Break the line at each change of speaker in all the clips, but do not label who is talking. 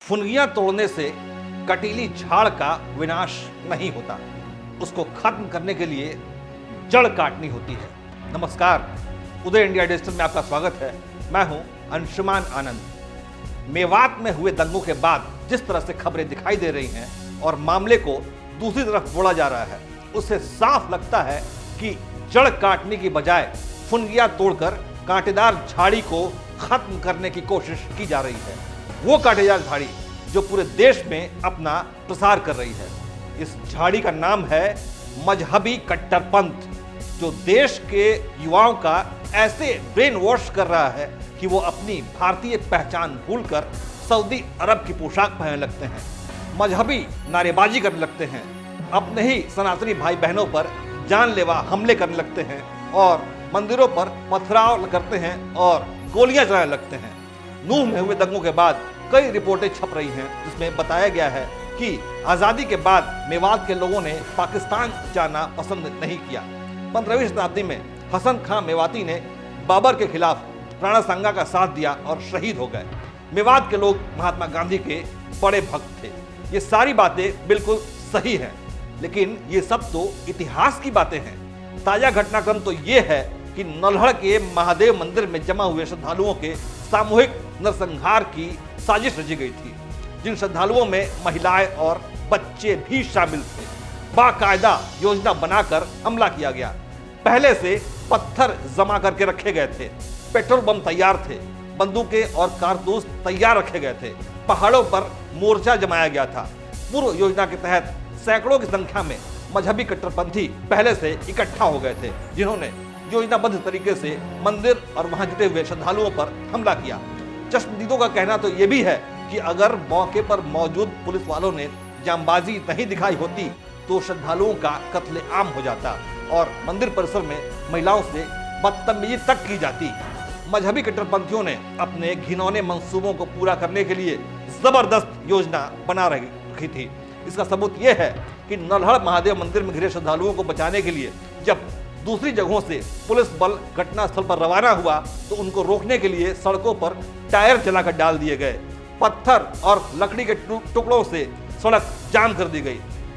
फुनगियां तोड़ने से कटीली झाड़ का विनाश नहीं होता, उसको खत्म करने के लिए जड़ काटनी होती है। नमस्कार, उदय इंडिया डिजिटल में आपका स्वागत है। मैं हूं अंशुमान आनंद। मेवात में हुए दंगों के बाद जिस तरह से खबरें दिखाई दे रही हैं और मामले को दूसरी तरफ मोड़ा जा रहा है, उससे साफ लगता है कि जड़ काटने की बजाय फुनगियां तोड़कर कांटेदार झाड़ी को खत्म करने की कोशिश की जा रही है। वो कांटेदार झाड़ी जो पूरे देश में अपना प्रसार कर रही है। इस झाड़ी का नाम है मजहबी कट्टरपंथ, जो देश के युवाओं का ऐसे ब्रेन वॉश कर रहा है कि वो अपनी भारतीय पहचान भूलकर सऊदी अरब की पोशाक पहनने लगते हैं, मजहबी नारेबाजी करने लगते हैं, अपने ही सनातनी भाई बहनों पर जानलेवा हमले करने लगते हैं और मंदिरों पर पथराव करते हैं और गोलियां चलाने लगते हैं। नूह में हुए दंगों के बाद कई रिपोर्टें छप रही हैं जिसमें बताया गया है कि आज़ादी के बाद मेवात के लोगों ने पाकिस्तान जाना पसंद नहीं किया। 15वीं शताब्दी में हसन खां मेवाती ने बाबर के खिलाफ राणा सांगा का साथ दिया और शहीद हो गए। मेवात के लोग महात्मा गांधी के बड़े भक्त थे। ये सारी बातें बिल्कुल सही हैं, लेकिन ये सब तो इतिहास की बातें हैं। ताजा घटनाक्रम तो ये है कि नल्हड़ के महादेव मंदिर में जमा हुए श्रद्धालुओं के सामूहिक नरसंहार की साजिश रची गई थी, जिन श्रद्धालुओं में महिलाएं और बच्चे भी शामिल थे। बाकायदा योजना बनाकर हमला किया गया। पहले से पत्थर जमा करके रखे गए थे, पेट्रोल बम तैयार थे, बंदूकें और कारतूस तैयार रखे गए थे, पहाड़ों पर मोर्चा जमाया गया था। पूर्व योजना के तहत सैकड़ों की संख्या में मजहबी कट्टरपंथी पहले से इकट्ठा हो गए थे, जिन्होंने योजनाबद्ध तरीके से मंदिर और वहां जुटे हुए श्रद्धालुओं पर हमला किया। चश्मदीदों का कहना तो यह भी है कि अगर मौके पर मौजूद पुलिस वालों ने जांबाजी नहीं दिखाई होती तो श्रद्धालुओं का कत्लेआम हो जाता और मंदिर परिसर में महिलाओं से बदतमीजी तक की जाती। मजहबी कट्टरपंथियों ने अपने घिनौने मंसूबों को पूरा करने के लिए जबरदस्त योजना बना रखी थी। इसका सबूत यह है कि नल्हड़ महादेव मंदिर में घिरे श्रद्धालुओं को बचाने के लिए जब दूसरी जगहों से पुलिस बल घटनास्थल पर रवाना हुआ तो उनको रोकने के लिए सड़कों पर टायर जलाकर डाल दिए गए। पत्थर और लकड़ी के टुकड़ों से सड़क जाम कर दी गई।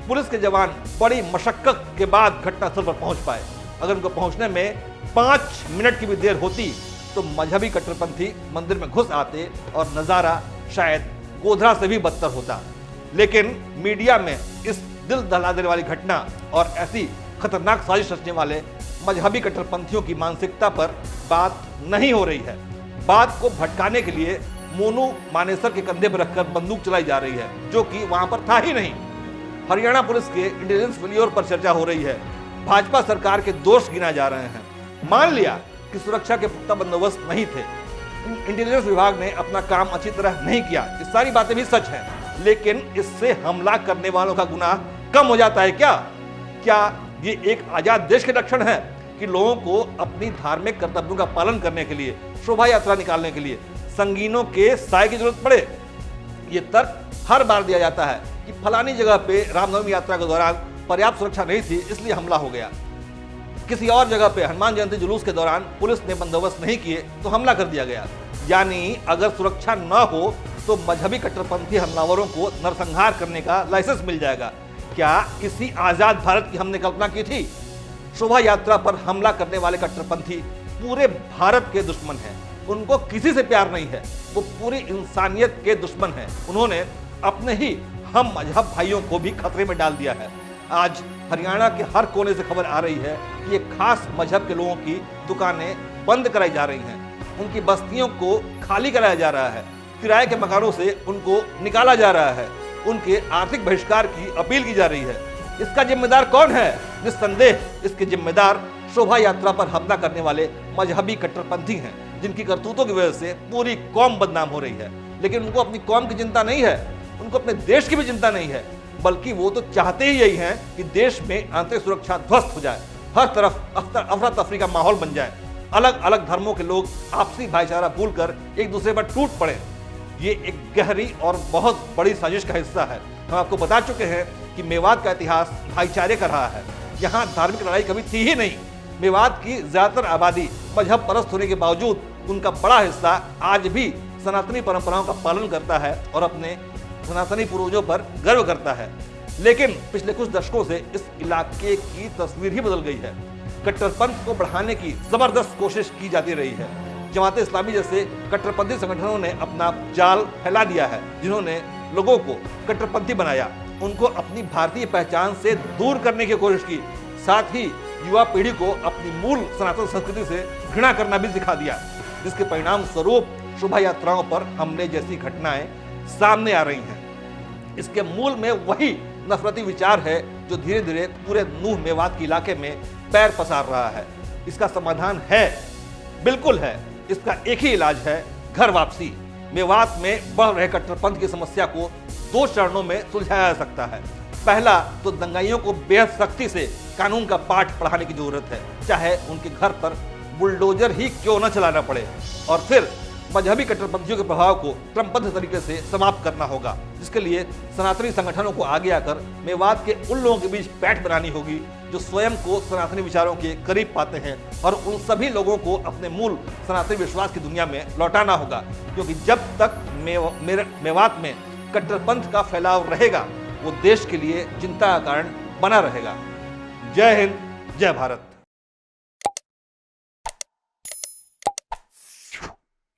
पुलिस के जवान बड़ी मशक्कत के बाद घटनास्थल पर पहुंच पाए। अगर उनको पहुंचने में 5 मिनट की भी देर होती तो मजहबी कट्टरपंथी मंदिर में घुस आते और नजारा शायद गोधरा से भी बदतर होता। लेकिन मीडिया में इस दिल दहला देने वाली घटना और ऐसी खतरनाक साजिश रचने वाले मजहबी कट्टरपंथियों की मानसिकता पर बात नहीं हो रही है। बात को भटकाने के लिए मोनू मानेसर के कंधे पर रखकर बंदूक चलाई जा रही है, जो कि वहां पर था ही नहीं। हरियाणा पुलिस के इंटेलिजेंस फेल्योर पर चर्चा हो रही है। भाजपा सरकार के दोष गिनाए जा रहे हैं। मान लिया कि सुरक्षा के पुख्ता बंदोबस्त नहीं थे, इंटेलिजेंस विभाग ने अपना काम अच्छी तरह नहीं किया, ये सारी बातें भी सच हैं, लेकिन इससे हमला करने वालों का गुनाह कम हो जाता है क्या? क्या ये एक आजाद देश के लक्षण है कि लोगों को अपनी धार्मिक कर्तव्यों का पालन करने के लिए, शोभा यात्रा निकालने के लिए संगीनों के साय की जरूरत पड़े? ये तर्क हर बार दिया जाता है कि फलानी जगह पे रामनवमी यात्रा के दौरान पर्याप्त सुरक्षा नहीं थी, इसलिए हमला हो गया। किसी और जगह पे हनुमान जयंती जुलूस के दौरान पुलिस ने बंदोबस्त नहीं किए तो हमला कर दिया गया। यानी अगर सुरक्षा न हो तो मजहबी कट्टरपंथी हमलावरों को नरसंहार करने का लाइसेंस मिल जाएगा। क्या किसी आजाद भारत की हमने कल्पना की थी? शोभा यात्रा पर हमला करने वाले कट्टरपंथी पूरे भारत के दुश्मन हैं। उनको किसी से प्यार नहीं है, वो पूरी इंसानियत के दुश्मन हैं। उन्होंने अपने ही हम मजहब भाइयों को भी खतरे में डाल दिया है। आज हरियाणा के हर कोने से खबर आ रही है कि ये खास मजहब के लोगों की दुकानें बंद कराई जा रही हैं, उनकी बस्तियों को खाली कराया जा रहा है, किराए के मकानों से उनको निकाला जा रहा है, उनके आर्थिक बहिष्कार की अपील की जा रही है। इसका जिम्मेदार कौन है? निस्संदेह इसके जिम्मेदार शोभा यात्रा पर हमला करने वाले मजहबी कट्टरपंथी हैं, जिनकी करतूतों की वजह से पूरी कौम बदनाम हो रही है। लेकिन उनको अपनी कौम की चिंता नहीं है, उनको अपने देश की भी चिंता नहीं है, बल्कि वो तो चाहते ही यही हैं कि देश में आंतरिक सुरक्षा ध्वस्त हो जाए, हर तरफ अफरा तफरी का माहौल बन जाए, अलग अलग धर्मों के लोग आपसी भाईचारा भूलकर एक दूसरे पर टूट पड़े। ये एक गहरी और बहुत बड़ी साजिश का हिस्सा है। हम आपको बता चुके हैं कि मेवात का इतिहास भाईचारे का रहा है। यहाँ धार्मिक लड़ाई कभी थी ही नहीं। मेवात की ज्यादातर आबादी मजहब परस्त होने के बावजूद उनका बड़ा हिस्सा आज भी सनातनी परंपराओं का पालन करता है और अपने सनातनी पूर्वजों पर गर्व करता है। लेकिन पिछले कुछ दशकों से इस इलाके की तस्वीर ही बदल गई है। कट्टरपंथ को बढ़ाने की जबरदस्त कोशिश की जाती रही है। जमात इस्लामी जैसे कट्टरपंथी संगठनों ने अपना जाल फैला दिया है, जिन्होंने लोगों को कट्टरपंथी बनाया, उनको अपनी भारतीय पहचान से दूर करने की कोशिश की, साथ ही युवा पीढ़ी को अपनी मूल सनातन संस्कृति से घृणा करना भी सिखा दिया, जिसके परिणाम स्वरूप शोभा यात्राओं पर हमले जैसी घटनाएं सामने आ रही हैं। इसके मूल में वही नफरती विचार है जो धीरे धीरे पूरे नूह मेवात के इलाके में पैर पसार रहा है। इसका समाधान है, बिल्कुल है। इसका एक ही इलाज है, घर वापसी। मेवात में बढ़ रहे कट्टरपंथ की समस्या को 2 चरणों में सुलझाया जा सकता है। पहला तो दंगाइयों को बेहद सख्ती से कानून का पाठ पढ़ाने की जरूरत है, चाहे उनके घर पर बुलडोजर ही क्यों न चलाना पड़े। और फिर मजहबी कट्टरपंथियों के प्रभाव को क्रमबद्ध तरीके से समाप्त करना होगा, जिसके लिए सनातनी संगठनों को आगे आकर मेवात के उन लोगों के बीच पैठ बनानी होगी जो स्वयं को सनातनी विचारों के करीब पाते हैं, और उन सभी लोगों को अपने मूल सनातनी विश्वास की दुनिया में लौटाना होगा। क्योंकि जब तक मेवात में कट्टरपंथ का फैलाव रहेगा, वो देश के लिए चिंता का कारण बना रहेगा। जय हिंद, जय भारत।